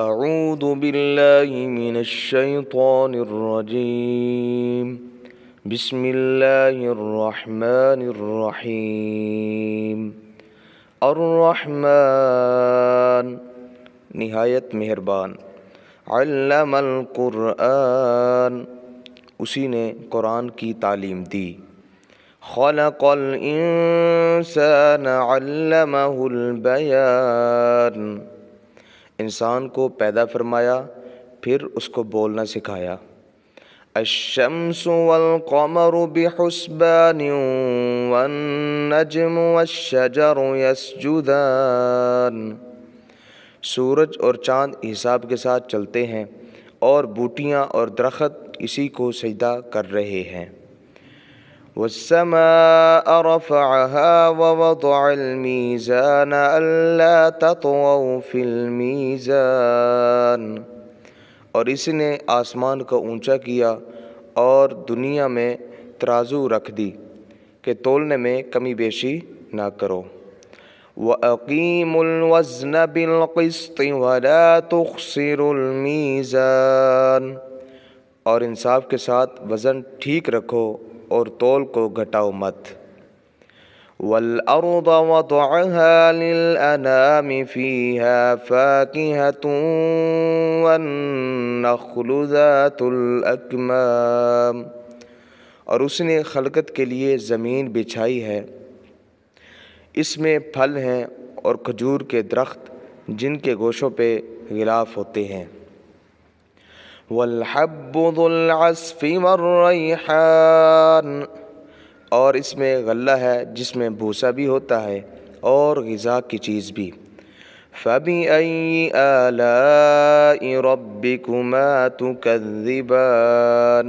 أعوذ بالله من الشيطان الرجيم بسم الله الرحمن الرحیم الرحمن نہایت مہربان، علم القرآن اسی نے قرآن کی تعلیم دی، خلق الانسان علمہ البیان انسان کو پیدا فرمایا پھر اس کو بولنا سکھایا، الشمس والقمر بحسبان والنجم والشجر يسجدان سورج اور چاند حساب کے ساتھ چلتے ہیں اور بوٹیاں اور درخت اسی کو سجدہ کر رہے ہیں، والسماء رفعها ووضع الميزان ألا تطغوا في الميزان اور اس نے آسمان کو اونچا کیا اور دنیا میں ترازو رکھ دی کہ تولنے میں کمی بیشی نہ کرو، وَأَقِيمُوا الْوَزْنَ بِالْقِسْطِ وَلَا تُخْسِرُوا الْمِيزَانَ اور انصاف کے ساتھ وزن ٹھیک رکھو اور تول کو گھٹاؤ مت، وَالْأَرْضَ وَضَعَهَا لِلْأَنَامِ فِيهَا فَاكِهَةٌ وَالنَّخْلُ ذَاتُ الْأَكْمَامِ اور اس نے خلقت کے لیے زمین بچھائی ہے، اس میں پھل ہیں اور کھجور کے درخت جن کے گوشوں پہ غلاف ہوتے ہیں، والحب ذو العصف والریحان اور اس میں غلہ ہے جس میں بھوسا بھی ہوتا ہے اور غذا کی چیز بھی، فَبِأَيِّ آلَاءِ رَبِّكُمَا تُكَذِّبَانِ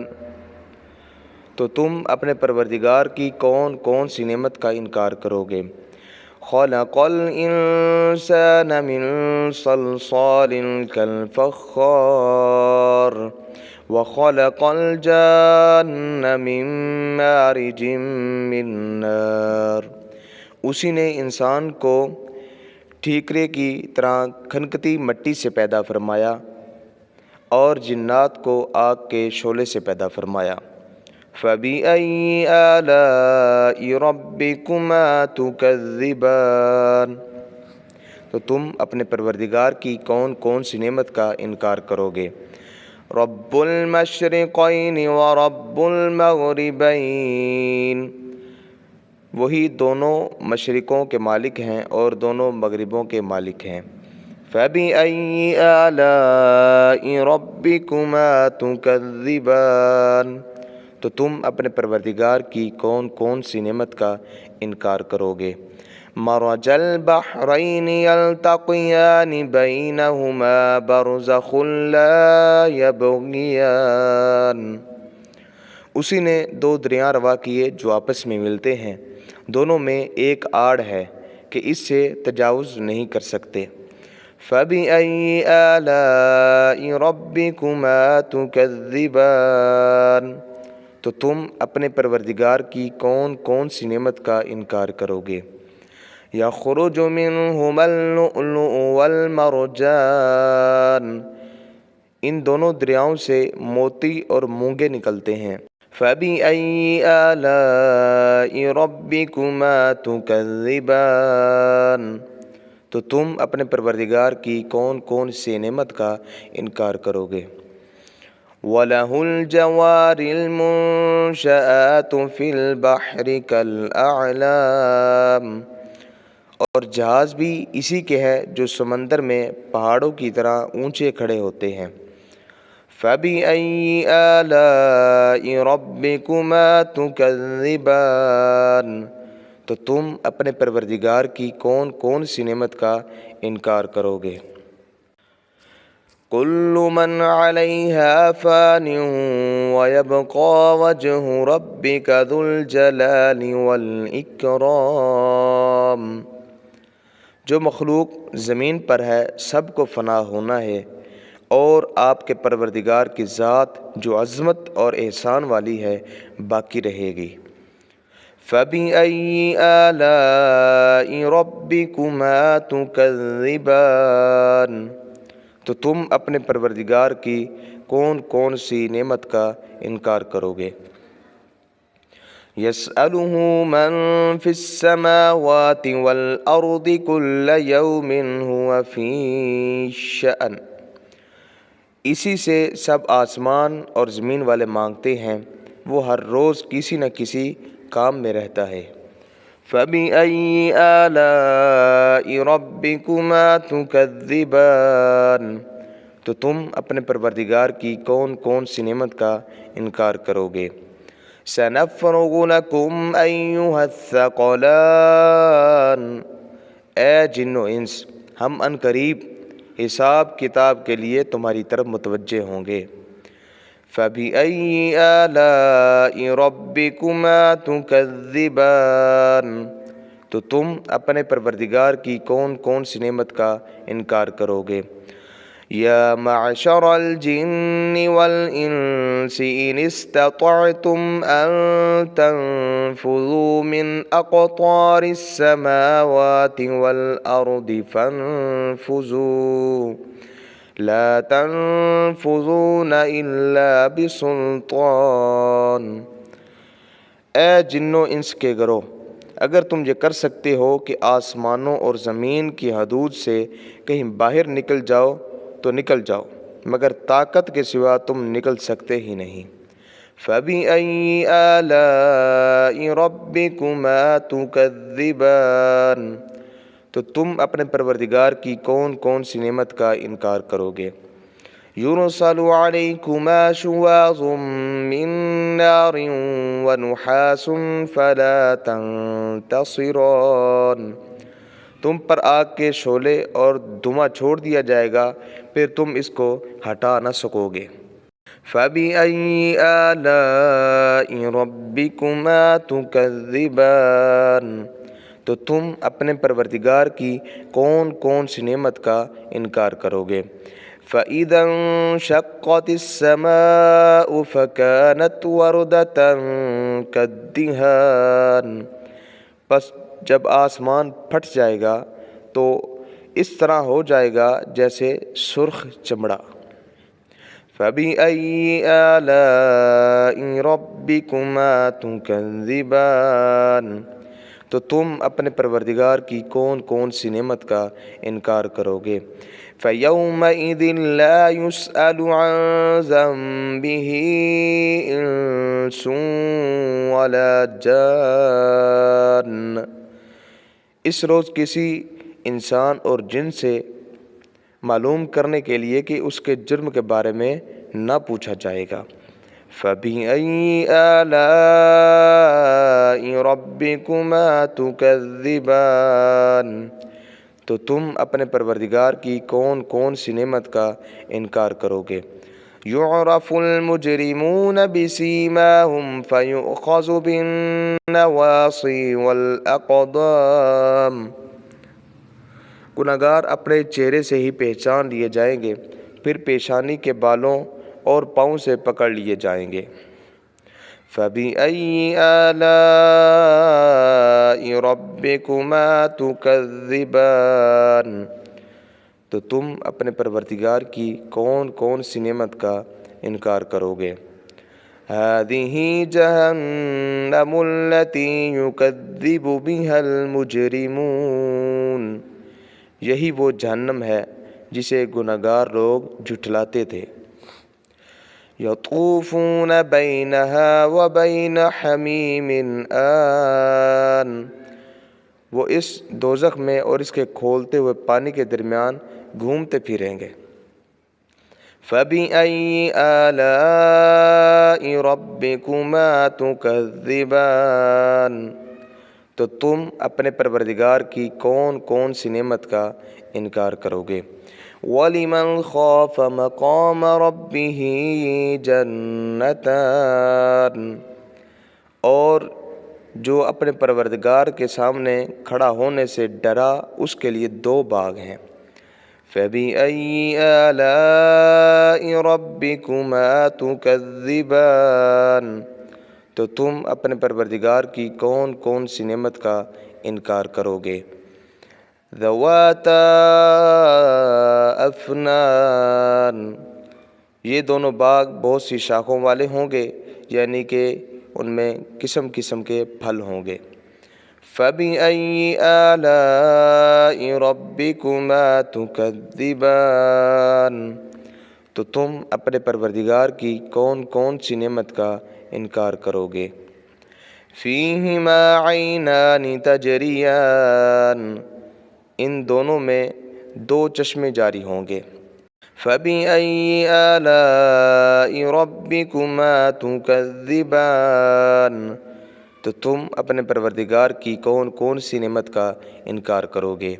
تو تم اپنے پروردگار کی کون کون سی نعمت کا انکار کرو گے، خلق الانسان من صلصال كالفخار وخلق الجان من مارج من نار اسی نے انسان کو ٹھیکرے کی طرح کھنکتی مٹی سے پیدا فرمایا اور جنات کو آگ کے شعلے سے پیدا فرمایا، فَبِأَيِّ آلَاءِ رَبِّكُمَا تُكَذِّبَانِ تو تم اپنے پروردگار کی کون کون سی نعمت کا انکار کرو گے، رب المشرقین ورب المغربین وہی دونوں مشرقوں کے مالک ہیں اور دونوں مغربوں کے مالک ہیں، فَبِأَيِّ آلَاءِ رَبِّكُمَا تُكَذِّبَانِ تو تم اپنے پروردگار کی کون کون سی نعمت کا انکار کرو گے، مرج البحرین یلتقیان بینہما برزخ لا یبغیان اسی نے دو دریا روا کیے جو آپس میں ملتے ہیں، دونوں میں ایک آڑ ہے کہ اس سے تجاوز نہیں کر سکتے، فَبِأَيِّ آلَاءِ رَبِّكُمَا تُكَذِّبَانِ تو تم اپنے پروردگار کی کون کون سی نعمت کا انکار کرو گے، یخرج منہما اللؤلؤ والمرجان ان دونوں دریاؤں سے موتی اور مونگے نکلتے ہیں، فَبِأَيِّ آلَاءِ رَبِّكُمَا تُكَذِّبَانِ تو تم اپنے پروردگار کی کون کون سی نعمت کا انکار کرو گے، وَلَهُ الْجَوَارِ الْمُنشَآتُ فِي الْبَحْرِ كَالْأَعْلَامِ اور جہاز بھی اسی کے ہے جو سمندر میں پہاڑوں کی طرح اونچے کھڑے ہوتے ہیں، فَبِأَيِّ آلَاءِ رَبِّكُمَا تُكَذِّبَانِ تو تم اپنے پروردگار کی کون کون سی نعمت کا انکار کرو گے، كل من عليها فان ويبقى وجه ربك ذو الجلال والإكرام جو مخلوق زمین پر ہے سب کو فنا ہونا ہے اور آپ کے پروردگار کی ذات جو عظمت اور احسان والی ہے باقی رہے گی، فَبِأَيِّ آلَاءِ رَبِّكُمَا تُكَذِّبَانِ تو تم اپنے پروردگار کی کون کون سی نعمت کا انکار کرو گے؟ يسأله من في السماوات والأرض كل يوم هو في شأن، اسی سے سب آسمان اور زمین والے مانگتے ہیں، وہ ہر روز کسی نہ کسی کام میں رہتا ہے۔ فَبِأَيِّ آلَاءِ رَبِّكُمَا تُكَذِّبَانِ، تو تم اپنے پروردگار کی کون کون سی نعمت کا انکار کرو گے؟ سَنَفْرُغُ لَكُمْ أَيُّهَا الثَّقَلَانِ، اے جن و انس، ہم ان قریب حساب کتاب کے لیے تمہاری طرف متوجہ ہوں گے۔ فَبِأَيِّ آلَاءِ رَبِّكُمَا تُكَذِّبَانِ، تو تم اپنے پروردگار کی کون کون سی نعمت کا انکار کرو گے؟ یا معشر الجن والانس ان استطعتم ان تنفذوا من اقطار السماوات والارض فانفذوا لا تنفذون الا بسلطان، اے جنوں انس کے گروہ، اگر تم یہ کر سکتے ہو کہ آسمانوں اور زمین کی حدود سے کہیں باہر نکل جاؤ تو نکل جاؤ، مگر طاقت کے سوا تم نکل سکتے ہی نہیں۔ فَبِأَيِّ آلَاءِ رَبِّكُمَا تُكَذِّبَانِ، تو تم اپنے پروردگار کی کون کون سی نعمت کا انکار کرو گے؟ يُرْسَلُ عَلَيْكُمَا شُوَاظٌ مِّن نَّارٍ وَنُحَاسٌ فَلَا تَنتَصِرَانِ، تم پر آگ کے شعلے اور دھواں چھوڑ دیا جائے گا، پھر تم اس کو ہٹا نہ سکو گے۔ فَبِأَيِّ آلَاءِ رَبِّكُمَا تُكَذِّبَانِ، تو تم اپنے پروردگار کی کون کون سی نعمت کا انکار کرو گے؟ فَإِذَا انشَقَّتِ السَّمَاءُ فَكَانَتْ وَرْدَةً كَالدِّهَانِ، پس جب آسمان پھٹ جائے گا تو اس طرح ہو جائے گا جیسے سرخ چمڑا۔ فَبِأَيِّ آلَاءِ رَبِّكُمَا تُكَذِّبَانِ، تو تم اپنے پروردگار کی کون کون سی نعمت کا انکار کرو گے؟ فَيَوْمَئِذٍ لَا يُسْأَلُ عَنْ ذَنبِهِ إِنسٌ وَلَا جَانٌ، اس روز کسی انسان اور جن سے معلوم کرنے کے لیے کہ اس کے جرم کے بارے میں نہ پوچھا جائے گا۔ فَبِأَيِّ آلَاءِ رَبِّكُمَا تُكَذِّبَانِ، تو تم اپنے پروردگار کی کون کون سی نعمت کا انکار کرو گے؟ يُعْرَفُ الْمُجْرِمُونَ بِسِيمَاهُمْ فَيُؤْخَذُ بِالنَّوَاصِي وَالْأَقْدَامِ، گناہگار اپنے چہرے سے ہی پہچان لیے جائیں گے، پھر پیشانی کے بالوں اور پاؤں سے پکڑ لیے جائیں گے۔ فَبِأَيِّ آلَاءِ رَبِّكُمَا تُكَذِّبَانِ، تو تم اپنے پروردگار کی کون کون سی نعمت کا انکار کرو گے؟ هَذِهِ جَهَنَّمُ الَّتِي يُكَذِّبُ بِهَا الْمُجْرِمُونَ، یہی وہ جہنم ہے جسے گناہگار لوگ جھٹلاتے تھے۔ يَطُوفُونَ بَيْنَهَا وَبَيْنَ حَمِيمٍ آنٍ، وہ اس دوزخ میں اور اس کے کھولتے ہوئے پانی کے درمیان گھومتے پھریں گے۔ فَبِأَيِّ آلَاءِ رَبِّكُمَا تُكَذِّبَانِ، تو تم اپنے پروردگار کی کون کون سی نعمت کا انکار کرو گے؟ وَلِمَنْ خَافَ مَقَامَ رَبِّهِ جَنَّتَانِ، اور جو اپنے پروردگار کے سامنے کھڑا ہونے سے ڈرا اس کے لیے دو باغ ہیں۔ فَبِأَيِّ آلَاءِ رَبِّكُمَا تُكَذِّبَانِ، تو تم اپنے پروردگار کی کون کون سی نعمت کا انکار کرو گے؟ ذواتا افنان، یہ دونوں باغ بہت سی شاخوں والے ہوں گے، یعنی کہ ان میں قسم قسم کے پھل ہوں گے۔ فَبِأَيِّ آلَاءِ رَبِّكُمَا تُكَذِّبَانِ، تو تم اپنے پروردگار کی کون کون سی نعمت کا انکار کرو گے۔ فِيهِمَا عَيْنَانِ تَجْرِيَانِ، ان دونوں میں دو چشمے جاری ہوں گے۔ فَبِأَيِّ آلَاءِ رَبِّكُمَا تُكَذِّبَانِ، تو تم اپنے پروردگار کی کون کون سی نعمت کا انکار کرو گے۔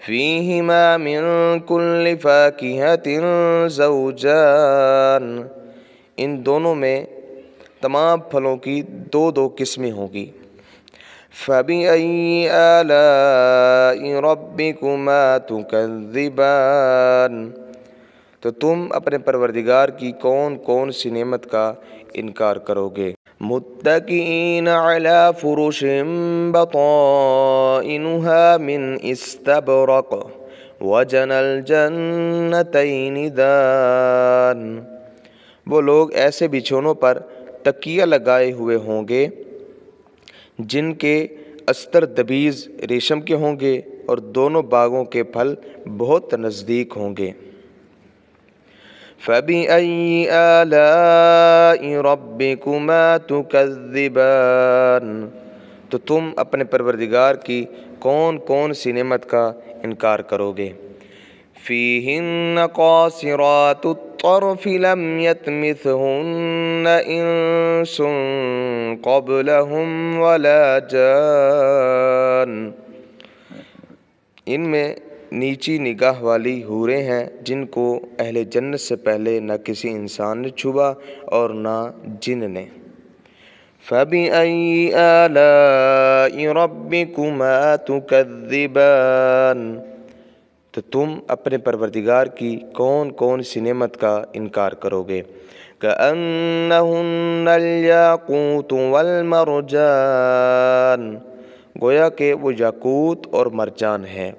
فِيهِمَا مِن كُلِّ فَاكِهَةٍ زَوْجَانِ، ان دونوں میں تمام پھلوں کی دو دو قسمیں ہوں گی۔ فَبِأَيِّ آلَاءِ رَبِّكُمَا تُكَذِّبَانِ، تو تم اپنے پروردگار کی کون کون سی نعمت کا انکار کرو گے۔ مُتَّكِئِينَ عَلَى فُرُشٍ بَطَائِنُهَا مِنْ إِسْتَبْرَقٍ وَجَنَى الْجَنَّتَيْنِ دَانٍ، وہ لوگ ایسے بچھونوں پر تکیہ لگائے ہوئے ہوں گے جن کے استر دبیز ریشم کے ہوں گے اور دونوں باغوں کے پھل بہت نزدیک ہوں گے۔ فَبِأَيِّ آلَاءِ رَبِّكُمَا تُكَذِّبَانِ، تو تم اپنے پروردگار کی کون کون سی نعمت کا انکار کرو گے۔ فِيهِنَّ قَاصِرَاتُ الطَّرْفِ لَمْ يَطْمِثْهُنَّ إِنسٌ قَبْلَهُمْ وَلَا جَانٌ، ان میں نیچی نگاہ والی حوریں ہیں جن کو اہل جنت سے پہلے نہ کسی انسان نے چھوا اور نہ جن نے۔ فَبِأَيِّ آلَاءِ رَبِّكُمَا تُكَذِّبَانِ، تو تم اپنے پروردگار کی کون کون سی نعمت کا انکار کرو گے۔ كَأَنَّهُنَّ الْيَاقُوتُ وَالْمَرْجَانُ، گویا کہ وہ یاقوت اور مرجان ہے۔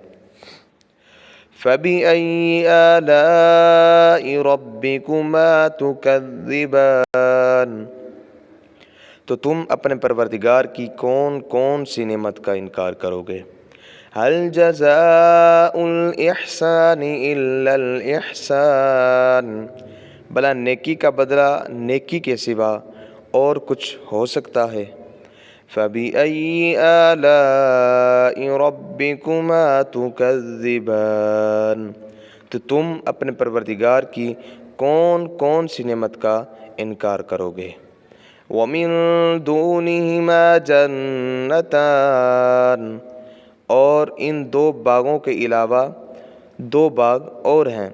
فَبِأَيِّ آلَاءِ رَبِّكُمَا تُكَذِّبَانِ، تو تم اپنے پروردگار کی کون کون سی نعمت کا انکار کرو گے۔ هَلْ جَزَاءُ الْإِحْسَانِ إِلَّا الْإِحْسَانُ، بھلا نیکی کا بدلہ نیکی کے سوا اور کچھ ہو سکتا ہے۔ فَبِأَيِّ آلَاءِ رَبِّكُمَا تُكَذِّبَانِ، تو تم اپنے پروردگار کی کون کون سی نعمت کا انکار کرو گے۔ وَمِن دُونِهِمَا جَنَّتَانِ، اور ان دو باغوں کے علاوہ دو باغ اور ہیں۔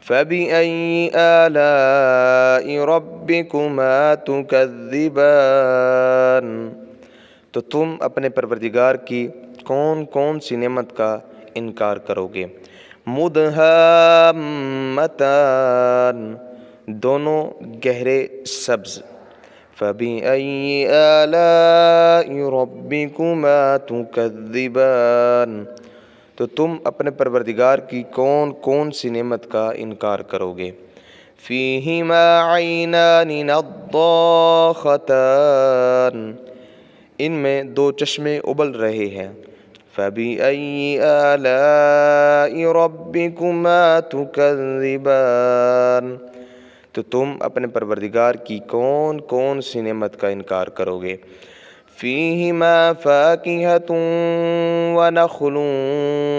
فَبِأَيِّ آلَاءِ رَبِّكُمَا تُكَذِّبَانِ، تو تم اپنے پروردگار کی کون کون سی نعمت کا انکار کرو گے۔ مُدْحَامَّتَانِ، دونوں گہرے سبز۔ فَبِأَيِّ آلَاءِ رَبِّكُمَا تُكَذِّبَانِ، تو تم اپنے پروردگار کی کون کون سی نعمت کا انکار کرو گے۔ فِيهِمَا عَيْنَانِ نَضَّاخَتَانِ، ان میں دو چشمے ابل رہے ہیں۔ فَبِأَيِّ آلَاءِ رَبِّكُمَا تُكَذِّبَانِ، تو تم اپنے پروردگار کی کون کون سی نعمت کا انکار کرو گے۔ فِيهِمَا فَاكِهَةٌ وَنَخْلٌ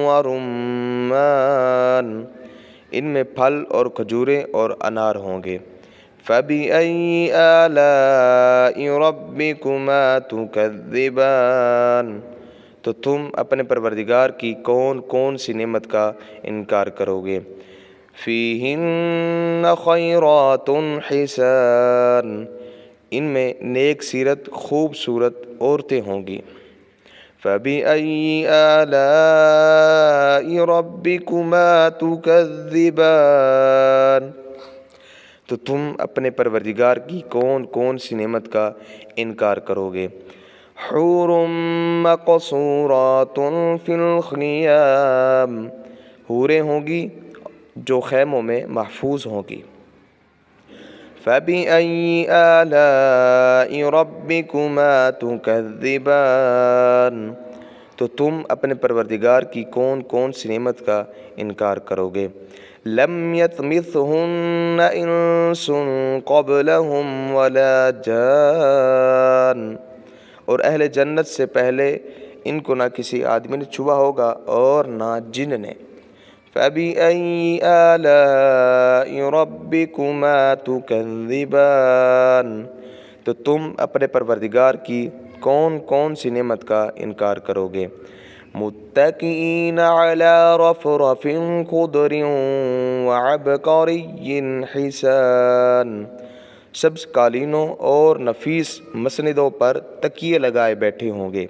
وَرُمَّانٌ، ان میں پھل اور کھجوریں اور انار ہوں گے۔ فَبِأَيِّ آلَاءِ رَبِّكُمَا تُكَذِّبَانِ، تو تم اپنے پروردگار کی کون کون سی نعمت کا انکار کرو گے۔ فِيهِنَّ خَيْرَاتٌ حِسَانٌ، ان میں نیک سیرت خوبصورت عورتیں ہوں گی۔ فَبِأَيِّ آلَاءِ رَبِّكُمَا تُكَذِّبَانِ، تو تم اپنے پروردگار کی کون کون سی نعمت کا انکار کرو گے۔ حور مقصورات فی الخیام، حوریں ہوں گی جو خیموں میں محفوظ ہوں گی۔ فَبِأَيِّ آلَاءِ رَبِّكُمَا تُكَذِّبَانِ، تو تم اپنے پروردگار کی کون کون سی نعمت کا انکار کرو گے۔ لَمْ يَطْمِثْهُنَّ إِنسٌ قَبْلَهُمْ وَلَا جَانٌ، اور اہل جنت سے پہلے ان کو نہ کسی آدمی نے چھوا ہوگا اور نہ جن نے۔ فَبِأَيِّ آلَاءِ رَبِّكُمَا تُكَذِّبَانِ، تو تم اپنے پروردگار کی کون کون سی نعمت کا انکار کرو گے۔ مُتَّكِئِينَ عَلَى رَفْرَفٍ خُضْرٍ وَعَبْقَرِيٍّ حِسَانٍ، سبز قالینوں اور نفیس مسندوں پر تکیے لگائے بیٹھے ہوں گے۔